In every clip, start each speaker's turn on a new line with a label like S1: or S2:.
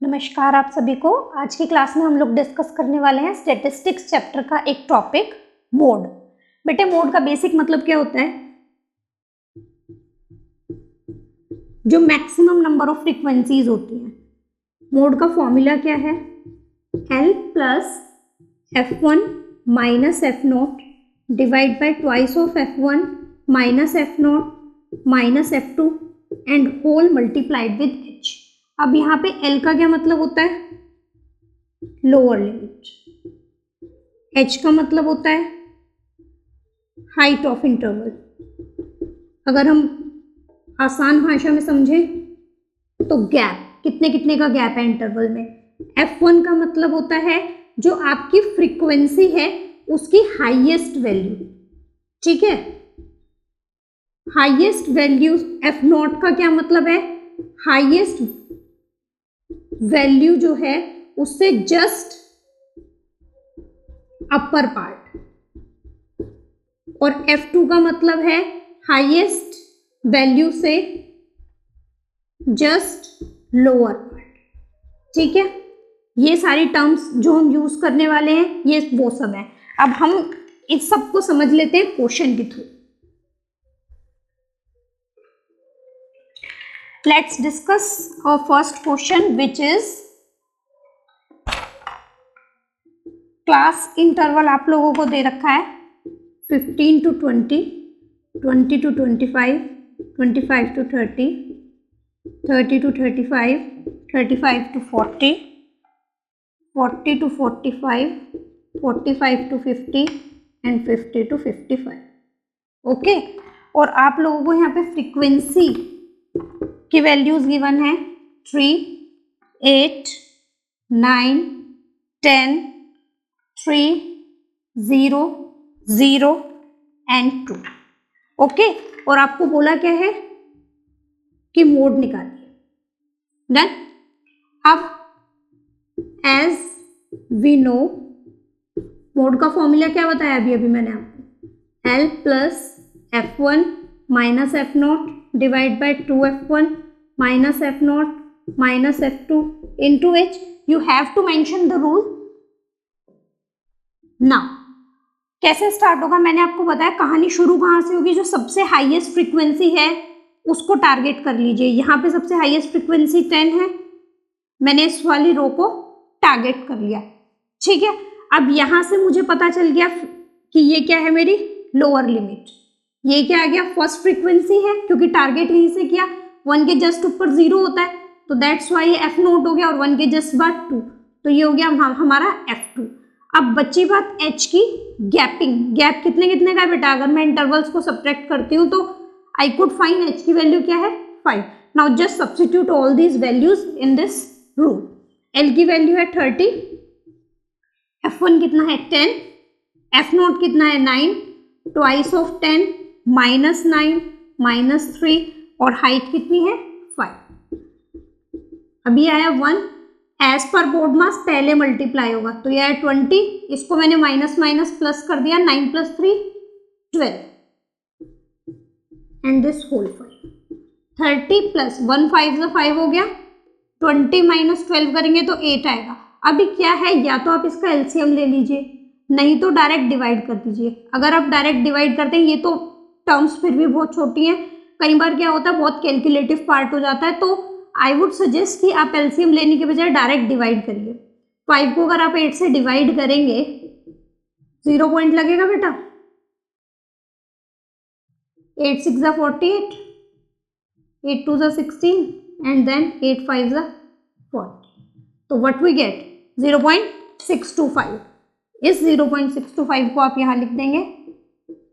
S1: नमस्कार आप सभी को। आज की क्लास में हम लोग डिस्कस करने वाले हैं स्टैटिस्टिक्स चैप्टर का एक टॉपिक मोड। बेटे मोड का बेसिक मतलब क्या होता है? जो मैक्सिमम नंबर ऑफ फ्रीक्वेंसीज होती हैं। मोड का फॉर्मूला क्या है? L plus F1 minus F0 divide by twice of F1 minus F0 minus F2 and whole multiplied with H। अब यहाँ पे L का क्या मतलब होता है? Lower limit. H का मतलब होता है हाइट ऑफ इंटरवल। अगर हम आसान भाषा में समझें तो गैप, कितने कितने का गैप है इंटरवल में। F1 का मतलब होता है जो आपकी फ्रीक्वेंसी है उसकी हाईएस्ट वैल्यू, ठीक है। हाईएस्ट वैल्यू F0 का क्या मतलब है? हाईएस्ट वैल्यू जो है उससे जस्ट अपर पार्ट, और F2 का मतलब है हाईएस्ट वैल्यू से जस्ट लोअर पार्ट, ठीक है। ये सारी टर्म्स जो हम यूज करने वाले हैं ये वो सब है। अब हम इस सब को समझ लेते हैं क्वेश्चन के through. Let's discuss our first question, which is class interval आप लोगों को दे रखा है 15 to 20, 20 to 25, 25 to 30, 30 to 35, 35 to 40, 40 to 45, 45 to 50 and 50 to 55। Okay, और आप लोगों को यहाँ पे फ्रीक्वेंसी की वैल्यूज गिवन है 3, 8, 9, 10, 3, 0, 0 एंड 2। ओके, और आपको बोला क्या है कि मोड निकालिए। डन। अब एज वी नो, मोड का फॉर्मूला क्या बताया अभी मैंने आपको? L plus F1 minus F0 divide by 2F1 minus F0 minus F2 into H। You have to mention the rule. Now कैसे स्टार्ट होगा मैंने आपको बताया। कहानी शुरू कहाँ से होगी? जो सबसे हाईएस्ट फ्रीक्वेंसी है उसको टारगेट कर लीजिए। यहाँ पे सबसे हाईएस्ट फ्रीक्वेंसी 10 है, मैंने इस वाली रो को टारगेट कर लिया, ठीक है। अब यहां से मुझे पता चल गया कि ये क्या है, मेरी लोअर लिमिट। ये क्या आ गया? फर्स्ट फ्रीक्वेंसी है, क्योंकि टारगेट यहीं से किया। 1 के जस्ट ऊपर 0 होता है तो दैट्स वाई ये F0 हो गया, और 1 के जस्ट बाद 2 तो ये हो गया हमारा F2। अब बची बात H की, गैपिंग। गैप कितने कितने का है बेटा? अगर मैं इंटरवल्स को सब्ट्रैक्ट करती हूँ तो आई कुड फाइंड H की वैल्यू क्या है? 5। Now just substitute all these values in this rule. L की वैल्यू है 30, F1 कितना है 10, F0 कितना है 9, ट्वाइस ऑफ 10 माइनस 9 माइनस 3, और हाइट कितनी है 5। अभी आया 1, एज पर बोर्ड मास पहले मल्टीप्लाई होगा तो यह है 20, इसको मैंने माइनस माइनस प्लस कर दिया, 9 plus 3 12 and this whole 5। 30 plus 1 5 से 5 हो गया, 20 माइनस 12 करेंगे तो 8 आएगा। अभी क्या है, या तो आप इसका एलसीएम ले लीजिए, नहीं तो डायरेक्ट डिवाइड कर दीजिए। अगर आप डायरेक्ट डिवाइड करते हैं, ये तो टर्म्स फिर भी बहुत छोटी हैं, कई बार क्या होता है बहुत कैलकुलेटिव पार्ट हो जाता है, तो आई वुड सजेस्ट कि आप एलसीएम लेने के बजाय डायरेक्ट डिवाइड करिए। 5 को अगर आप 8 से डिवाइड करेंगे 0 पॉइंट लगेगा बेटा। 8 6 जा 48, 8 2 जा 16 एंड देन 8 5 जा 40। तो व्हाट वी गेट 0.625। इस 0.625 को आप यहाँ लिख देंगे।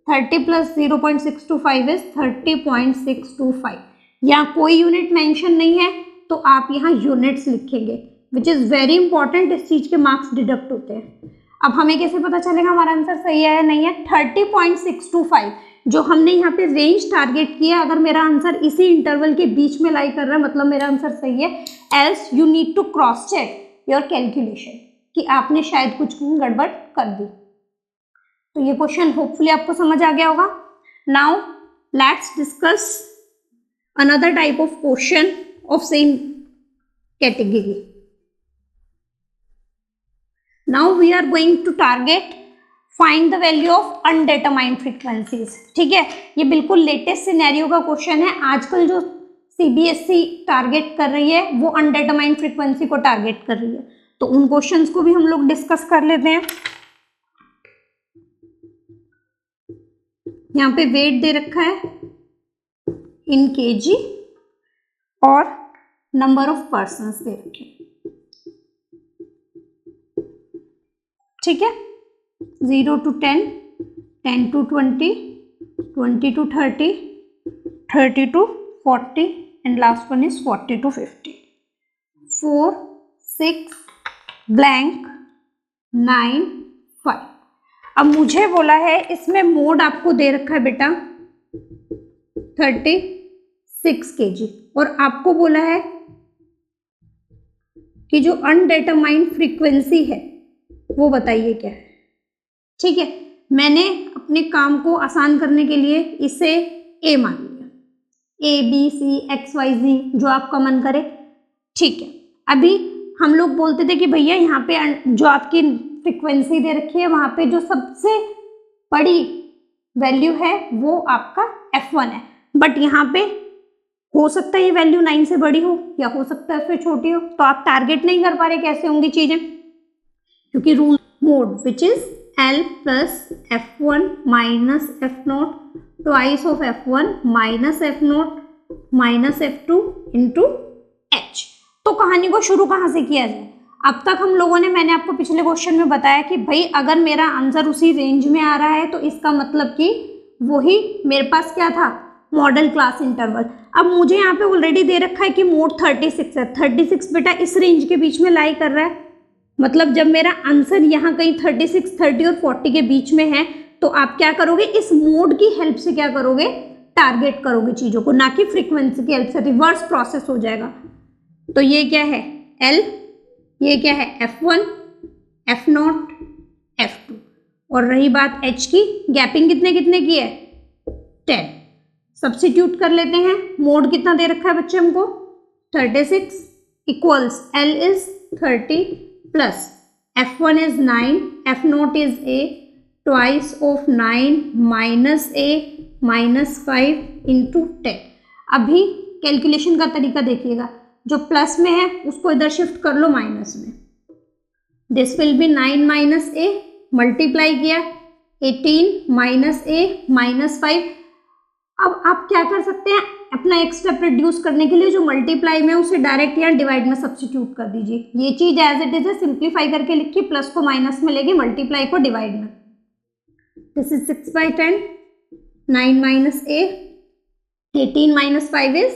S1: 30 प्लस 0.625 इज 30.625। यहाँ कोई यूनिट मेंशन नहीं है तो आप यहाँ यूनिट्स लिखेंगे, विच इज वेरी इंपॉर्टेंट। इस चीज के मार्क्स डिडक्ट होते हैं। अब हमें कैसे पता चलेगा हमारा आंसर सही है या नहीं है? 30.625 जो हमने यहाँ पे रेंज टारगेट किया, अगर मेरा आंसर इसी इंटरवल के बीच में लाई कर रहा है मतलब मेरा आंसर सही है। Else you need to cross check your calculation कि आपने शायद कुछ गड़बड़ कर दी। तो ये क्वेश्चन होपफुली आपको समझ आ गया होगा। Now let's discuss another type of question of same category. Now we are going to target find the value of undetermined frequencies. ठीक है, ये बिल्कुल लेटेस्ट सिनेरियो का क्वेश्चन है। आजकल जो सीबीएसई टारगेट कर रही है वो अनडिटरमाइंड फ्रीक्वेंसी को टारगेट कर रही है, तो उन क्वेश्चंस को भी हम लोग डिस्कस कर लेते हैं। यहाँ पे वेट दे रखा है इन केजी और नंबर ऑफ पर्सन्स दे रखे हैं। ठीक है, 0 to 10, 10 to 20, 20 to 30, 30 to 40 and last one is 40 to 50. 4, 6, blank, 9, 5. अब मुझे बोला है इसमें मोड आपको दे रखा है बेटा 36 kg और आपको बोला है कि जो अनडिटरमाइंड फ्रीक्वेंसी है वो बताइए क्या है। ठीक है, मैंने अपने काम को आसान करने के लिए इसे ए मान लिया, A B C X Y Z जो आपका मन करे। ठीक है, अभी हम लोग बोलते थे कि भैया यहाँ पे जो आपकी फ्रीक्वेंसी दे रखी है वहाँ पे जो सबसे बड़ी वैल्यू है वो आपका F1 है, बट यहाँ पे हो सकता है ये वैल्यू 9 से बड़ी हो या हो सकता है उससे छोटी हो, तो आप टारगेट नहीं कर पा रहे कैसे होंगी चीजें, क्योंकि rule mode which is L plus F1 minus F0 twice of F1 minus F0 minus F2 into H। तो कहानी को शुरू कहाँ से किया जाए। अब तक हम लोगों ने, मैंने आपको पिछले क्वेश्चन में बताया कि भाई अगर मेरा आंसर उसी रेंज में आ रहा है तो इसका मतलब कि वही मेरे पास क्या था, मॉडल क्लास इंटरवल। अब मुझे यहाँ पे ऑलरेडी दे रखा है कि मोड 36 है, 36 बेटा इस रेंज के बीच में लाई कर रहा है, मतलब जब मेरा आंसर यहाँ कहीं 36, 30 और 40 के बीच में है तो आप क्या करोगे, इस मोड की हेल्प से क्या करोगे, टारगेट करोगे चीज़ों को, ना कि फ्रीक्वेंसी की हेल्प से। रिवर्स प्रोसेस हो जाएगा। तो ये क्या है L, ये क्या है F1, F0, F2, और रही बात H की, गैपिंग कितने कितने की है 10। सब्स्टिट्यूट कर लेते हैं, मोड कितना दे रखा है बच्चे हमको 36 equals L is 30 plus F1 is 9, F0 is A, twice of 9 minus A minus 5 into 10। अभी कैलकुलेशन का तरीका देखिएगा, जो प्लस में है उसको इधर शिफ्ट कर लो माइनस में। This will be 9 minus A, multiply किया 18 माइनस A माइनस 5। अब आप क्या कर सकते हैं, अपना एक स्टेप रिड्यूस करने के लिए जो मल्टीप्लाई में उसे डायरेक्ट यहाँ डिवाइड में सब्स्टिट्यूट कर दीजिए। ये चीज एज इट इज है, सिंप्लीफाई करके लिखिए, प्लस को माइनस में लेके मल्टीप्लाई को डिवाइड में। This is 6/10, 9 minus A, 18 minus 5 is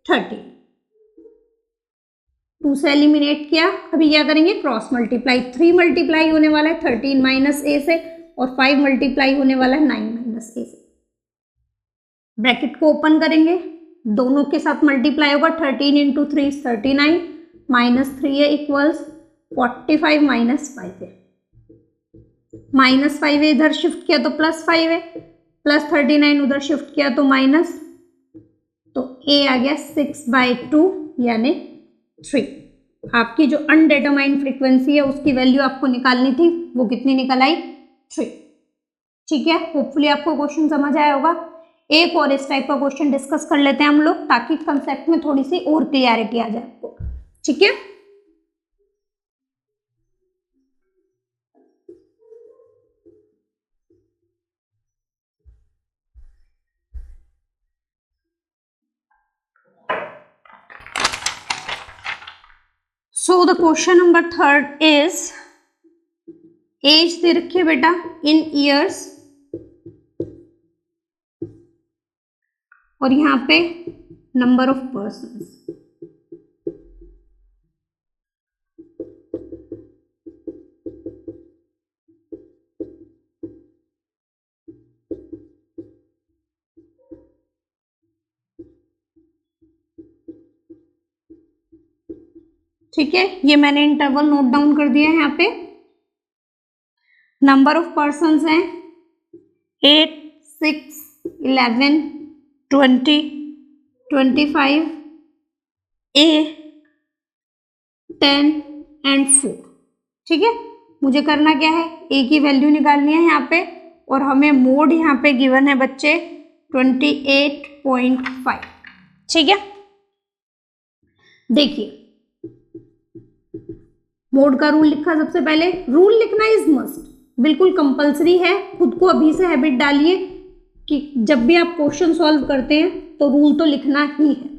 S1: 30। 2 से एलिमिनेट किया, अभी क्या करेंगे क्रॉस मल्टीप्लाई। 3 मल्टीप्लाई होने वाला है 13 माइनस A से और 5 मल्टीप्लाई होने वाला है 9 माइनस A से। ब्रैकेट को ओपन करेंगे, दोनों के साथ मल्टीप्लाई होगा, 13 इंटू 3 39 माइनस 3 है इक्वल्स 45 माइनस 5 है, माइनस 5 है इधर शिफ्ट किया तो प्लस 5 है, प्लस 39 उधर शिफ्ट किया तो माइनस, तो A आ गया 6/2 यानी 3। आपकी जो अनडिटरमाइंड फ्रीक्वेंसी है उसकी वैल्यू आपको निकालनी थी, वो कितनी निकल आई 3। ठीक है, होपफुली आपको क्वेश्चन समझ आया होगा। एक और इस टाइप का क्वेश्चन डिस्कस कर लेते हैं हम लोग, ताकि कंसेप्ट में थोड़ी सी और क्लियरिटी आ जाए आपको। ठीक है, so the question number 3 is, age दे रखी है बेटा इन ईयर्स और यहाँ पे नंबर ऑफ पर्सन्स। ठीक है, ये मैंने इंटरवल नोट डाउन कर दिया है। यहाँ पे नंबर ऑफ पर्सन्स हैं 8, 6, 11, 20, 25, A, 10 एंड 4। ठीक है, मुझे करना क्या है, ए की वैल्यू निकालनी है यहाँ पे, और हमें मोड यहाँ पे गिवन है बच्चे 28.5। ठीक है, देखिए मोड का रूल लिखा। सबसे पहले रूल लिखना इज मस्ट, बिल्कुल कंपलसरी है, खुद को अभी से हैबिट डालिए कि जब भी आप क्वेश्चन सॉल्व करते हैं तो रूल तो लिखना ही है।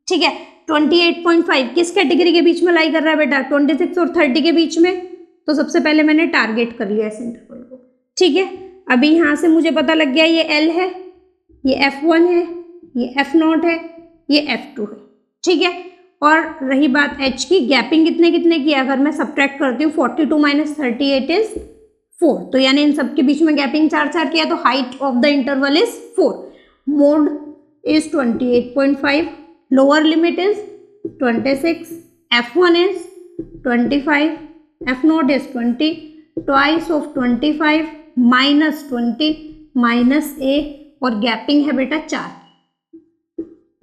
S1: ठीक है, 28.5 किस कैटेगरी के बीच में लाई कर रहा है बेटा, 26 और 30 के बीच में। तो सबसे पहले मैंने टारगेट कर लिया इस इंटरवल को। ठीक है, अभी यहाँ से मुझे पता लग गया ये L है, ये F1 है, ये F0 है, ये F2 है। ठीक है, और रही बात H की, गैपिंग कितने कितने की, अगर मैं सब्ट्रैक्ट करती हूँ 42 माइनस 38 इज 4, तो यानी इन सबके बीच में गैपिंग 4 किया, तो height of the interval is 4। Mode is 28.5, lower limit is 26, F1 is 25, F0 is 20, twice of 25 minus 20 minus A, और गैपिंग है बेटा 4।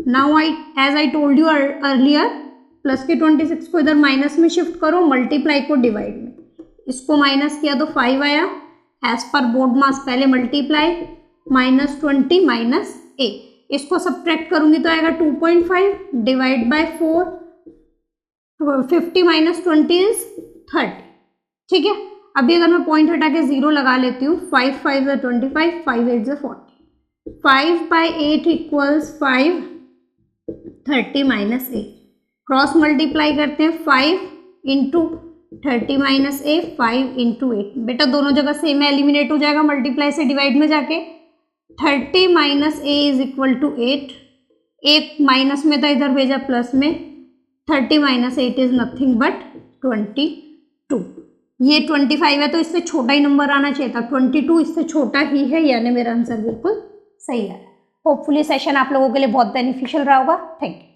S1: Now as I told you earlier, plus के 26 को इधर माइनस में शिफ्ट करो, मल्टीप्लाई को डिवाइड में, इसको माइनस किया तो 5 आया, एज पर बोर्ड मास पहले मल्टीप्लाई, माइनस 20 माइनस A, इसको सब्ट्रैक्ट करूंगी तो आएगा 2.5 डिवाइड बाय 4, 50 माइनस 20 इज 30। ठीक है, अभी अगर मैं पॉइंट हटा के 0 लगा लेती हूँ, 5 5 is 25, 5 8 is 40, 5 by 8 equals 5, 30 minus A, cross multiply करते हैं, 5 इंटू 30 माइनस A, 5 इंटू 8, बेटा दोनों जगह सेम है, एलिमिनेट हो जाएगा मल्टीप्लाई से डिवाइड में जाके। 30 minus A is equal to 8, एक माइनस में था इधर भेजा प्लस में, 30 माइनस 8 इज नथिंग बट 22। ये 25 है तो इससे छोटा ही नंबर आना चाहिए था, 22 इससे छोटा ही है, यानी मेरा आंसर बिल्कुल सही है। होपफुली सेशन आप लोगों के लिए बहुत बेनिफिशियल रहा होगा। Thank you.